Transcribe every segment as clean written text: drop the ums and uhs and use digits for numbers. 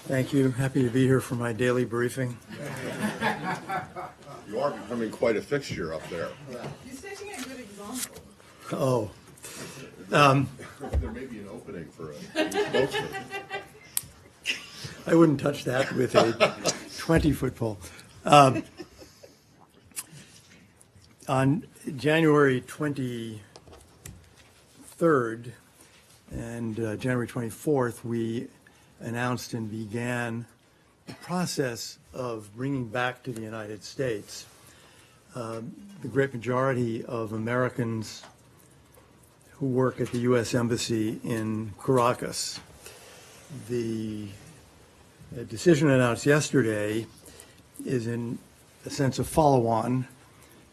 Thank you. Happy to be here for my daily briefing. You are becoming quite a fixture up there. He's setting a good example. Oh. There may be an opening for a spokesman. I wouldn't touch that with a 20-foot pole. On January 23rd and January 24th, we announced and began the process of bringing back to the United States the great majority of Americans who work at the U.S. Embassy in Caracas. The decision announced yesterday is in a sense a follow-on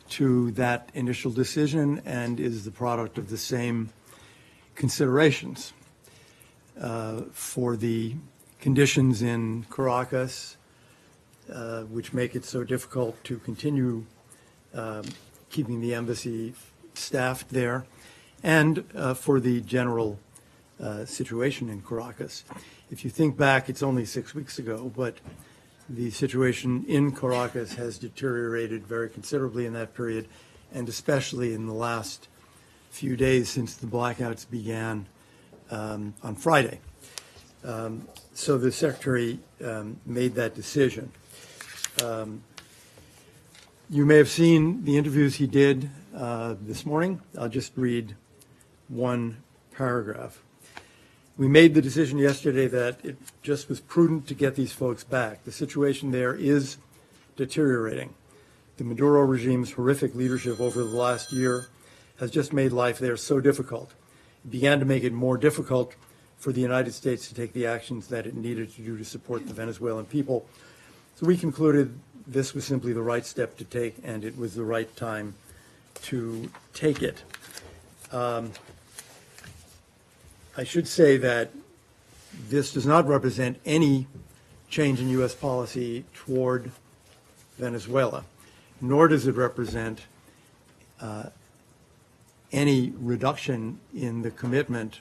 to that initial decision and is the product of the same considerations for the conditions in Caracas, which make it so difficult to continue keeping the embassy staffed there, and for the general situation in Caracas. If you think back, it's only 6 weeks ago, but the situation in Caracas has deteriorated very considerably in that period, and especially in the last few days since the blackouts began on Friday. So the Secretary made that decision. You may have seen the interviews he did this morning. I'll just read one paragraph. We made the decision yesterday that it just was prudent to get these folks back. The situation there is deteriorating. The Maduro regime's horrific leadership over the last year has just made life there so difficult. It began to make it more difficult for the United States to take the actions that it needed to do to support the Venezuelan people. So we concluded this was simply the right step to take, and it was the right time to take it. I should say that this does not represent any change in U.S. policy toward Venezuela, nor does it represent any reduction in the commitment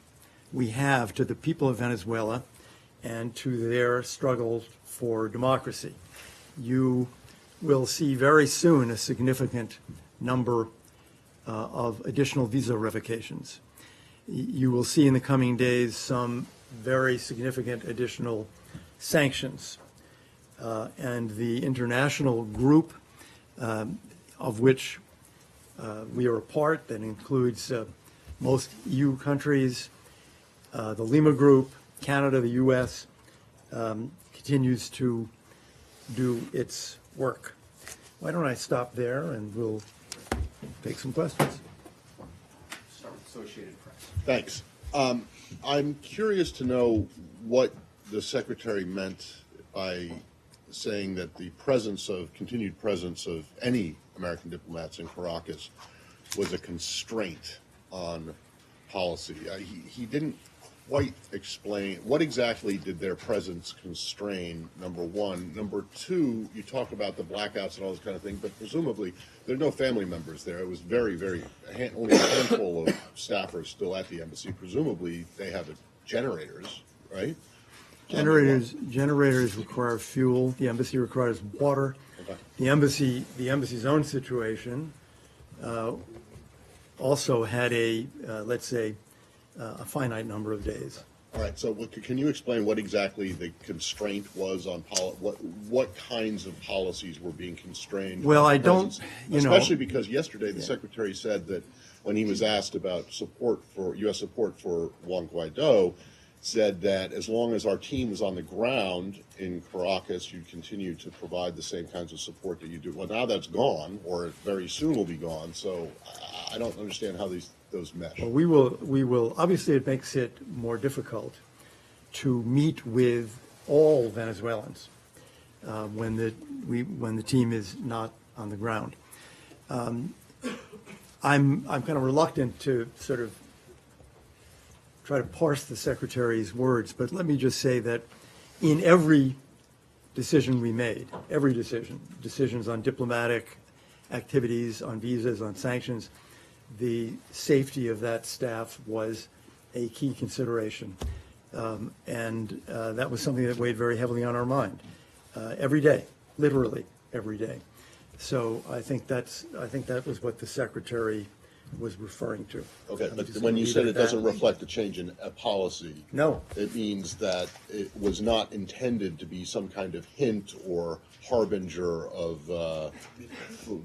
we have to the people of Venezuela and to their struggle for democracy. You will see very soon a significant number of additional visa revocations. You will see in the coming days some very significant additional sanctions. And the international group of which we are a part, that includes most EU countries, the Lima Group, Canada, the U.S., continues to do its work. Why don't I stop there and we'll take some questions. Associated Press. Thanks. I'm curious to know what the Secretary meant by saying that the continued presence of any American diplomats in Caracas was a constraint on policy. He didn't quite explain what exactly did their presence constrain, number one. Number two, you talk about the blackouts and all this kind of thing, but presumably there are no family members there. It was only a handful of staffers still at the embassy. Presumably they have generators, right? Generators require fuel. The embassy requires water. Okay. The embassy's own situation also had let's say, a finite number of days. All right. So, can you explain what exactly the constraint was on what kinds of policies were being constrained? Well, I don't, especially because yesterday the Secretary said that when he was asked about U.S. support for Juan Guaido, said that as long as our team was on the ground in Caracas, you'd continue to provide the same kinds of support that you do. Well, now that's gone, or very soon will be gone. So I don't understand how those mesh. Well, we will. Obviously, it makes it more difficult to meet with all Venezuelans when the team is not on the ground. I'm kind of reluctant to sort of try to parse the Secretary's words, but let me just say that in every decision we made, decisions on diplomatic activities, on visas, on sanctions, the safety of that staff was a key consideration. And that was something that weighed very heavily on our mind every day, literally every day. So I think that was what the Secretary was referring to. Okay, I'm but just when gonna you leave said at it doesn't that. reflect a change in a policy, No, it means that it was not intended to be some kind of hint or harbinger of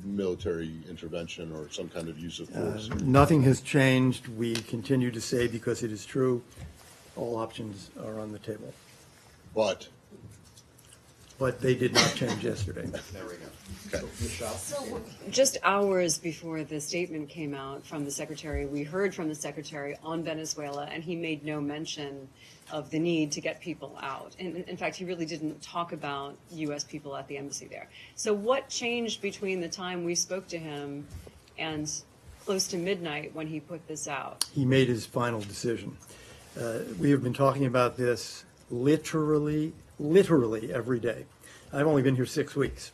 military intervention or some kind of use of force. nothing has changed. We continue to say, because it is true, all options are on the table. But, But they did not change yesterday. there we go. Okay. So just hours before the statement came out from the Secretary, we heard from the Secretary on Venezuela, and he made no mention of the need to get people out. And in fact, he really didn't talk about U.S. people at the embassy there. So what changed between the time we spoke to him and close to midnight when he put this out? He made his final decision. We have been talking about this literally every day. I've only been here 6 weeks,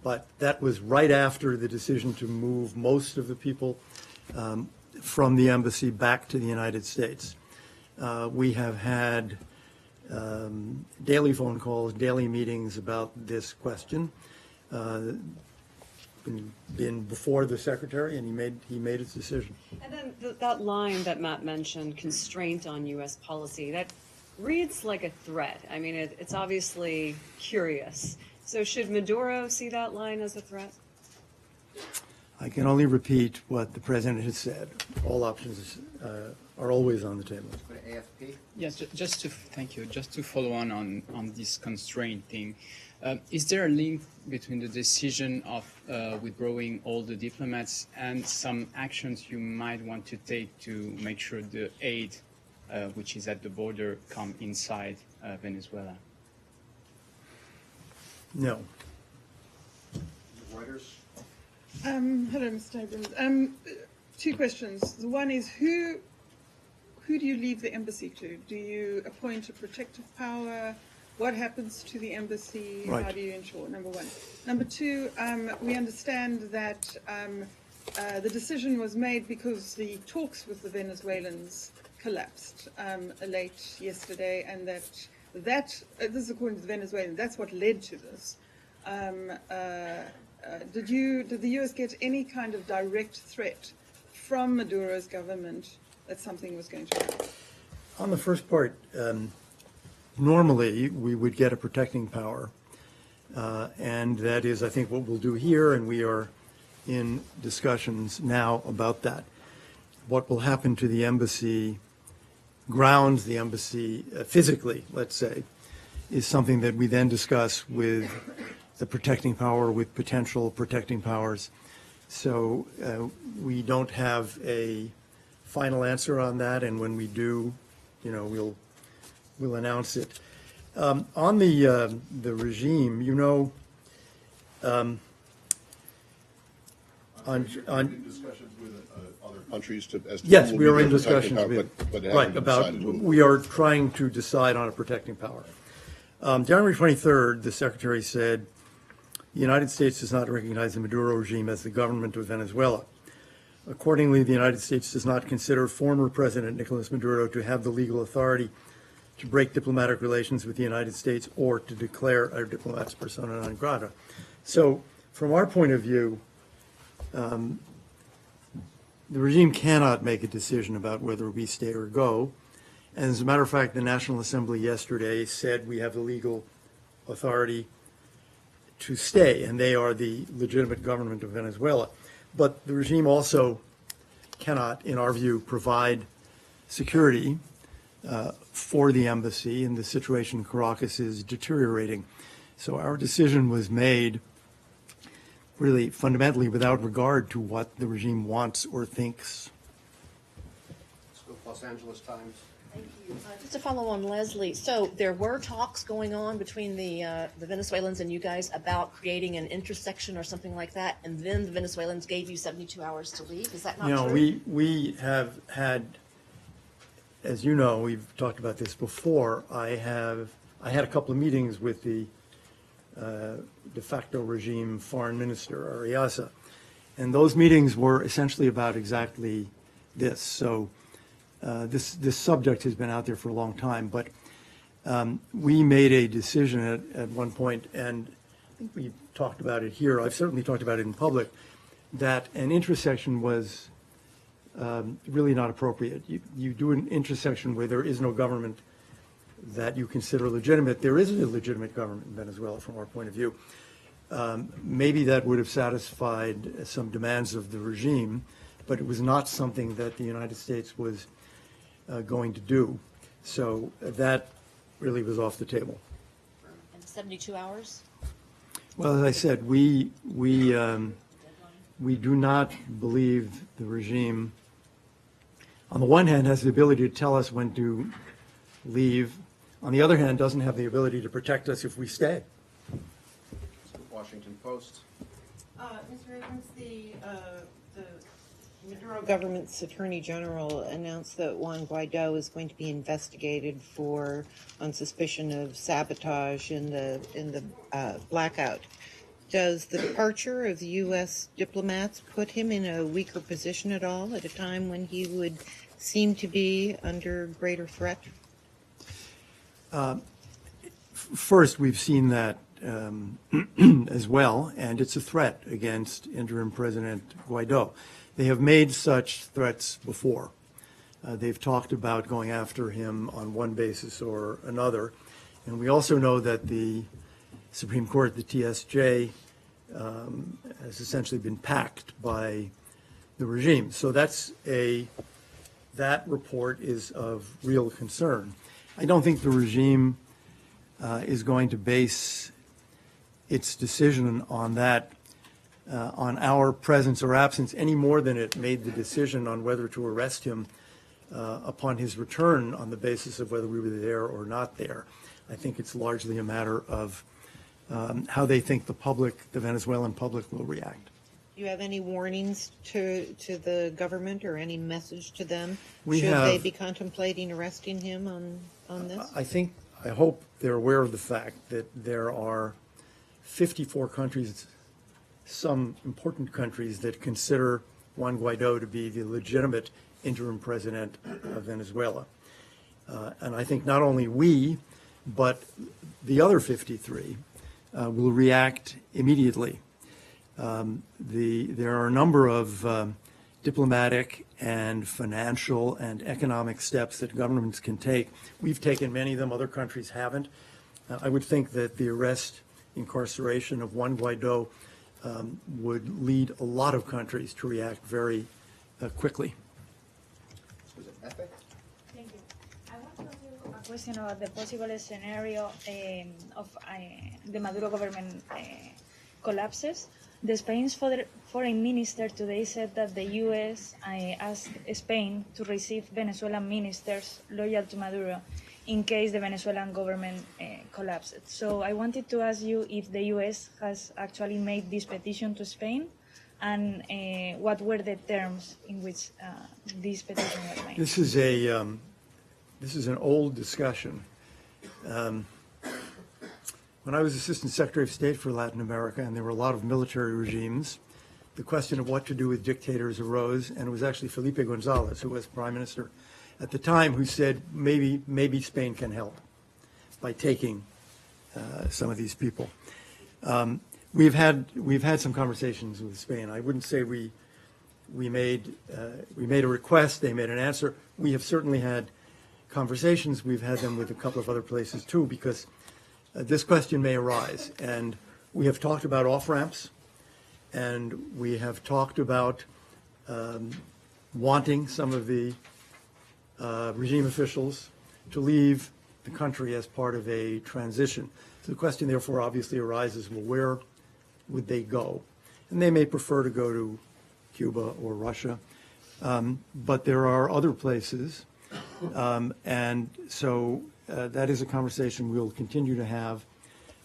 but that was right after the decision to move most of the people from the embassy back to the United States. We have had daily phone calls, daily meetings about this question. Been before the Secretary, and he made his decision. And then that line that Matt mentioned, constraint on U.S. policy, that reads like a threat. I mean, it's obviously curious. So should Maduro see that line as a threat? I can only repeat what the President has said. All options are always on the table. AFP? Yes, just to thank you. Just to follow on this constraint thing, is there a link between the decision of withdrawing all the diplomats and some actions you might want to take to make sure the aid, which is at the border, come inside Venezuela? No. Reuters? Hello, Mr. Abrams. Two questions. The one is, who do you leave the embassy to? Do you appoint a protective power? What happens to the embassy? Right. How do you ensure? Number one. Number two, we understand that the decision was made because the talks with the Venezuelans collapsed late yesterday, and that this is according to the Venezuelans, that's what led to this. Did the U.S. get any kind of direct threat from Maduro's government that something was going to happen? On the first part, normally we would get a protecting power, and that is, I think, what we'll do here, and we are in discussions now about that. What will happen to the embassy grounds, the embassy physically, let's say, is something that we then discuss with the protecting power, with potential protecting powers. So we don't have a final answer on that, and when we do, we'll announce it. On the regime, on Discussions with other countries as to yes, who we will are be in the protecting discussions power, with, but it right, hasn't been about, decided who. we are trying to decide on a protecting power. January 23rd, the Secretary said, the United States does not recognize the Maduro regime as the government of Venezuela. Accordingly, the United States does not consider former President Nicolas Maduro to have the legal authority to break diplomatic relations with the United States or to declare our diplomats persona non grata. So, from our point of view, the regime cannot make a decision about whether we stay or go. And as a matter of fact, the National Assembly yesterday said we have the legal authority to stay, and they are the legitimate government of Venezuela. But the regime also cannot, in our view, provide security for the embassy, and the situation in Caracas is deteriorating. So our decision was made really fundamentally without regard to what the regime wants or thinks. Let's go to Los Angeles Times. Thank you. Just to follow on Leslie, so there were talks going on between the Venezuelans and you guys about creating an intersection or something like that, and then the Venezuelans gave you 72 hours to leave. Is that not true? We have had, as you know, we've talked about this before. I had a couple of meetings with the de facto regime foreign minister, Ariasa, and those meetings were essentially about exactly this. So this subject has been out there for a long time, but we made a decision at one point, and I think we talked about it here, I've certainly talked about it in public, that an intersection was really not appropriate. You do an intersection where there is no government that you consider legitimate. There is a legitimate government in Venezuela from our point of view. Maybe that would have satisfied some demands of the regime, but it was not something that the United States was going to do. So that really was off the table. And 72 hours? Well, as I said, we do not believe the regime, on the one hand, has the ability to tell us when to leave. On the other hand, doesn't have the ability to protect us if we stay. Washington Post. Mr. Abrams, the Maduro government's Attorney General announced that Juan Guaido is going to be investigated on suspicion of sabotage in the blackout. Does the departure of the U.S. diplomats put him in a weaker position at all at a time when he would seem to be under greater threat? First, we've seen that as well, and it's a threat against interim President Guaido. They have made such threats before. They've talked about going after him on one basis or another. And we also know that the Supreme Court, the TSJ, has essentially been packed by the regime. So that report is of real concern. I don't think the regime is going to base its decision on that, on our presence or absence, any more than it made the decision on whether to arrest him upon his return on the basis of whether we were there or not there. I think it's largely a matter of how they think the Venezuelan public will react. Do you have any warnings to the government or any message to them? We Should have. they be contemplating arresting him on this? I hope they're aware of the fact that there are 54 countries, some important countries, that consider Juan Guaido to be the legitimate interim president of Venezuela. And I think not only we, but the other 53 will react immediately. There are a number of diplomatic and financial and economic steps that governments can take. We've taken many of them, other countries haven't. I would think that the arrest, incarceration of Juan Guaido would lead a lot of countries to react very quickly. Was it ethic? Thank you. I want to ask you a question about the possible scenario of the Maduro government collapses. The Spain's foreign minister today said that the U.S. asked Spain to receive Venezuelan ministers loyal to Maduro in case the Venezuelan government collapsed. So I wanted to ask you if the U.S. has actually made this petition to Spain, and what were the terms in which this petition was made? This is an old discussion. When I was Assistant Secretary of State for Latin America, and there were a lot of military regimes, the question of what to do with dictators arose, and it was actually Felipe González, who was Prime Minister at the time, who said maybe Spain can help by taking some of these people. We've had some conversations with Spain. I wouldn't say we made a request, they made an answer. We have certainly had conversations. We've had them with a couple of other places too, because this question may arise. And we have talked about off-ramps, and we have talked about wanting some of the regime officials to leave the country as part of a transition. So the question therefore obviously arises, well, where would they go? And they may prefer to go to Cuba or Russia, but there are other places. And so that is a conversation we'll continue to have.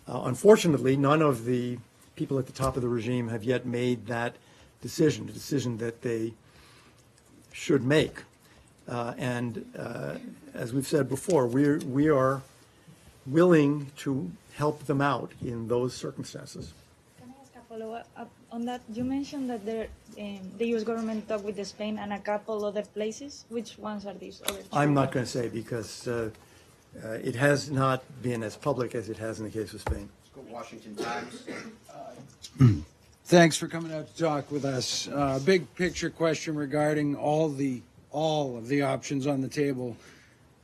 Unfortunately, none of the people at the top of the regime have yet made that decision, a decision that they should make. And as we've said before, we are willing to help them out in those circumstances. Can I ask a follow up on that. You mentioned that the U.S. government talked with Spain and a couple other places. Which ones are these other two? I'm not going to say because it has not been as public as it has in the case of Spain. Let's go Washington Times. Thanks for coming out to talk with us. Big picture question regarding all of the options on the table.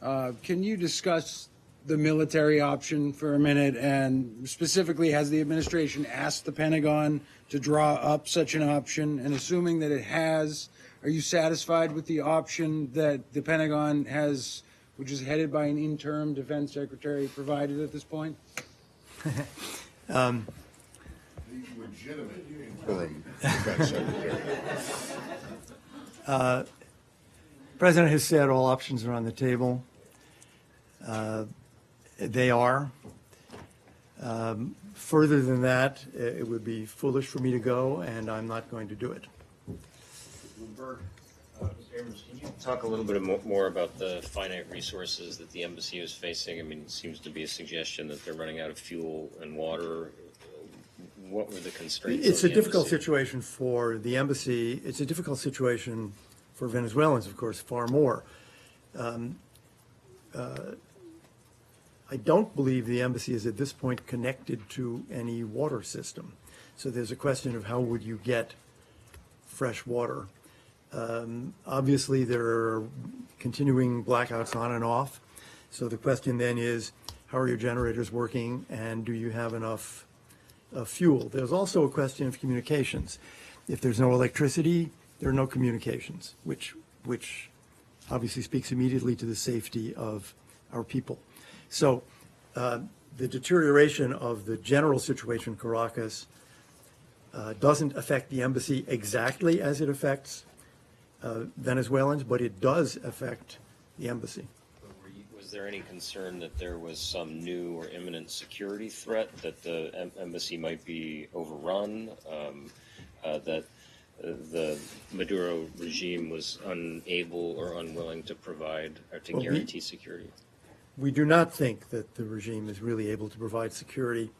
Can you discuss the military option for a minute? And specifically, has the administration asked the Pentagon to draw up such an option? And assuming that it has, are you satisfied with the option that the Pentagon has, which is headed by an interim defense secretary, provided at this point? The legitimate interim defense secretary. The President has said all options are on the table. They are. Further than that, it would be foolish for me to go, and I'm not going to do it. Bloomberg. Mr. Abrams, can you talk a little bit more about the finite resources that the embassy is facing? I mean, it seems to be a suggestion that they're running out of fuel and water. What were the constraints? It's on a the difficult embassy? situation for the embassy. It's a difficult situation for Venezuelans, of course, far more. I don't believe the embassy is at this point connected to any water system. So there's a question of how would you get fresh water. Obviously, there are continuing blackouts on and off. So the question then is, how are your generators working, and do you have enough fuel? There's also a question of communications. If there's no electricity, there are no communications, which obviously speaks immediately to the safety of our people. So the deterioration of the general situation in Caracas doesn't affect the embassy exactly as it affects Venezuelans, but it does affect the embassy. Was there any concern that there was some new or imminent security threat, that the embassy might be overrun, that the Maduro regime was unable or unwilling to provide or to guarantee security? We do not think that the regime is really able to provide security.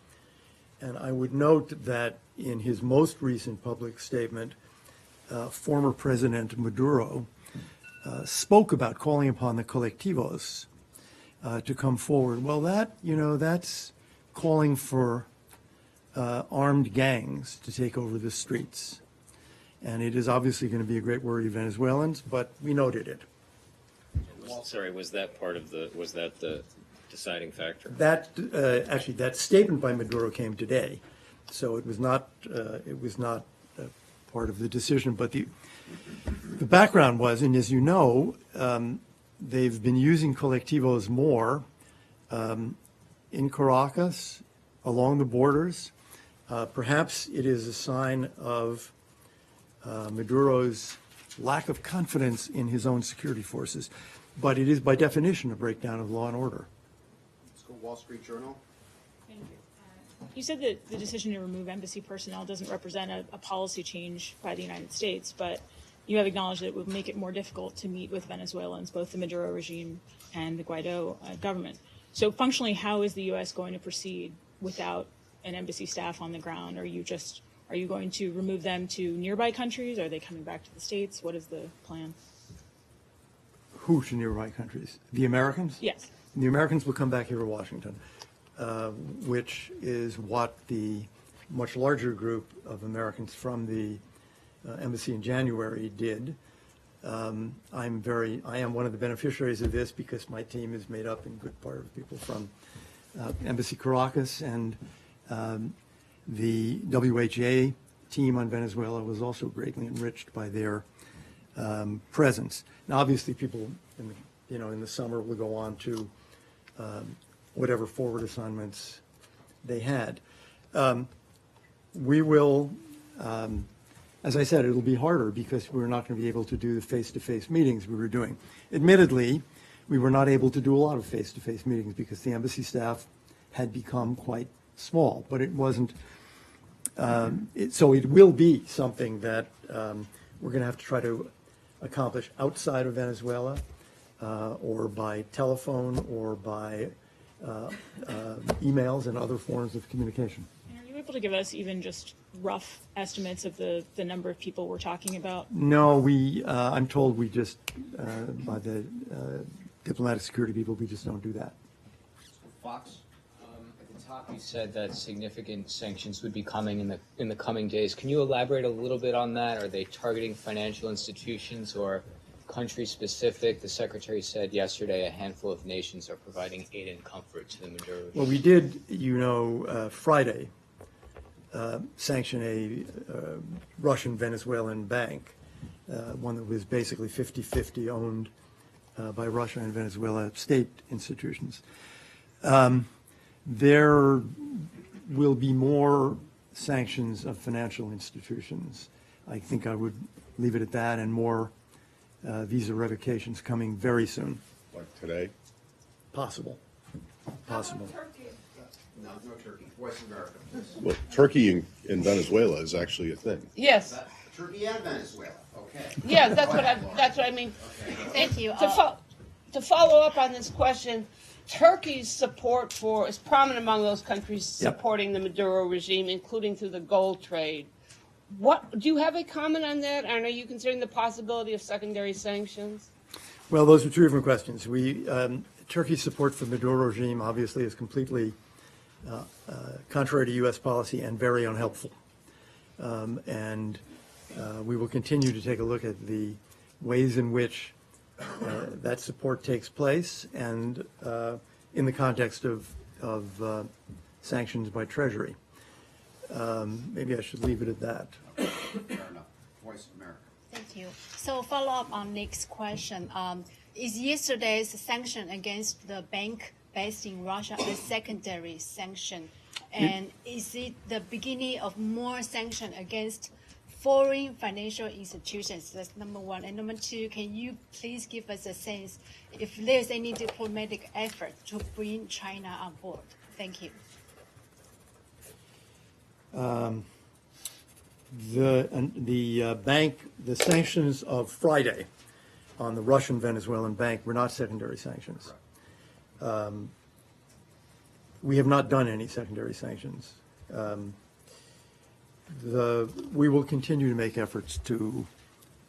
And I would note that in his most recent public statement, former President Maduro spoke about calling upon the colectivos to come forward. Well, that's calling for armed gangs to take over the streets. And it is obviously going to be a great worry to Venezuelans, but we noted it. Sorry, was that the deciding factor? Actually, that statement by Maduro came today, so it was not part of the decision. But the background was, and as you know, they've been using colectivos more in Caracas, along the borders. Perhaps it is a sign of Maduro's lack of confidence in his own security forces. But it is, by definition, a breakdown of law and order. Let's go Wall Street Journal. Thank you. You said that the decision to remove embassy personnel doesn't represent a policy change by the United States, but you have acknowledged that it would make it more difficult to meet with Venezuelans, both the Maduro regime and the Guaido government. So functionally, how is the U.S. going to proceed without an embassy staff on the ground? Are you going to remove them to nearby countries? Are they coming back to the States? What is the plan? Who to nearby countries? The Americans? Yes. The Americans will come back here to Washington, which is what the much larger group of Americans from the embassy in January did. I am one of the beneficiaries of this because my team is made up in good part of people from Embassy Caracas, and the WHA team on Venezuela was also greatly enriched by their presence. Now, obviously, people in the summer will go on to whatever forward assignments they had. We will, as I said, it'll be harder because we're not going to be able to do the face-to-face meetings we were doing. Admittedly, we were not able to do a lot of face-to-face meetings because the embassy staff had become quite small, but it wasn't. So it will be something that we're going to have to try to accomplish outside of Venezuela, or by telephone, or by emails and other forms of communication. Are you able to give us even just rough estimates of the number of people we're talking about? No, I'm told we just, by the diplomatic security people, we just don't do that. Fox? At the top, you said that significant sanctions would be coming in the coming days. Can you elaborate a little bit on that? Are they targeting financial institutions or country-specific? The Secretary said yesterday a handful of nations are providing aid and comfort to the Maduro regime. Well, we did, Friday, sanction a Russian Venezuelan bank, one that was basically 50-50 owned by Russia and Venezuela state institutions. There will be more sanctions of financial institutions. I think I would leave it at that, and more visa revocations coming very soon. Like today? Possible. Possible. No, no Turkey. Voice America. Well, Turkey and Venezuela is actually a thing. Yes. Turkey and Venezuela. Okay. Yeah, that's what I mean. Thank you. To follow up on this question, Turkey's support is prominent among those countries supporting the Maduro regime, including through the gold trade. Do you have a comment on that? And are you considering the possibility of secondary sanctions? Well, those are two different questions. Turkey's support for the Maduro regime obviously is completely contrary to U.S. policy and very unhelpful. We will continue to take a look at the ways in which that support takes place, and in the context of sanctions by Treasury. Maybe I should leave it at that. Fair enough. Voice of America. Thank you. So follow up on Nick's question. Is yesterday's sanction against the bank based in Russia a secondary sanction? And is it the beginning of more sanction against foreign financial institutions? That's number one. And number two, can you please give us a sense if there's any diplomatic effort to bring China on board? Thank you. The sanctions of Friday on the Russian Venezuelan bank were not secondary sanctions. We have not done any secondary sanctions. We will continue to make efforts to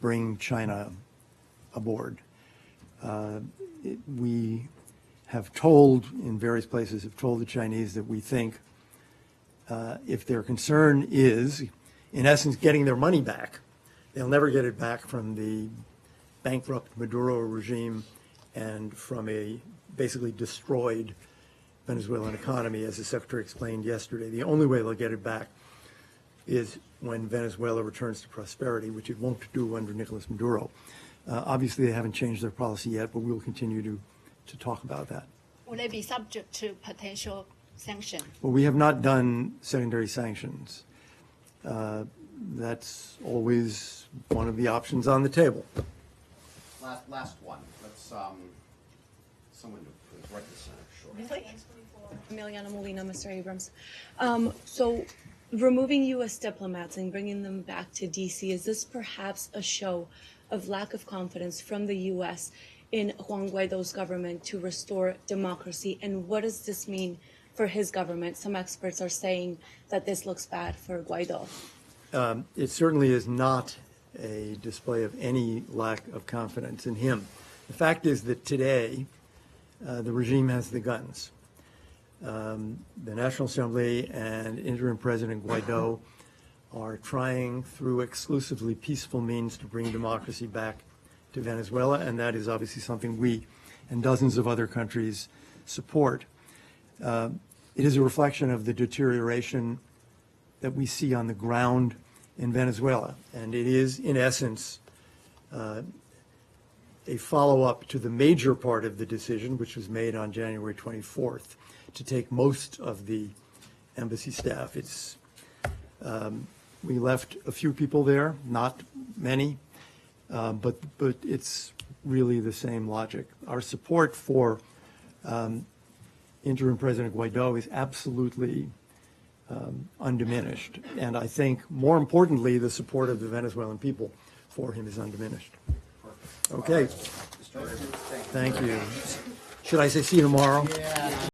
bring China aboard. We have told, in various places, have told the Chinese that we think if their concern is, in essence, getting their money back, they'll never get it back from the bankrupt Maduro regime and from a basically destroyed Venezuelan economy, as the Secretary explained yesterday. The only way they'll get it back is when Venezuela returns to prosperity, which it won't do under Nicolas Maduro. Obviously, they haven't changed their policy yet, but we will continue to talk about that. Will they be subject to potential sanctions? Well, we have not done secondary sanctions. That's always one of the options on the table. Last one. Let's someone to right this center. Sure. Emiliana Molina, Mr. Abrams. So removing U.S. diplomats and bringing them back to D.C., is this perhaps a show of lack of confidence from the U.S. in Juan Guaido's government to restore democracy? And what does this mean for his government? Some experts are saying that this looks bad for Guaido. It certainly is not a display of any lack of confidence in him. The fact is that today the regime has the guns. The National Assembly and interim President Guaido are trying through exclusively peaceful means to bring democracy back to Venezuela, and that is obviously something we and dozens of other countries support. It is a reflection of the deterioration that we see on the ground in Venezuela, and it is, in essence, a follow-up to the major part of the decision, which was made on January 24th, to take most of the embassy staff. We left a few people there, not many, but it's really the same logic. Our support for interim President Guaido is absolutely undiminished, and I think more importantly, the support of the Venezuelan people for him is undiminished. Okay. Thank you. Should I say see you tomorrow? Yeah.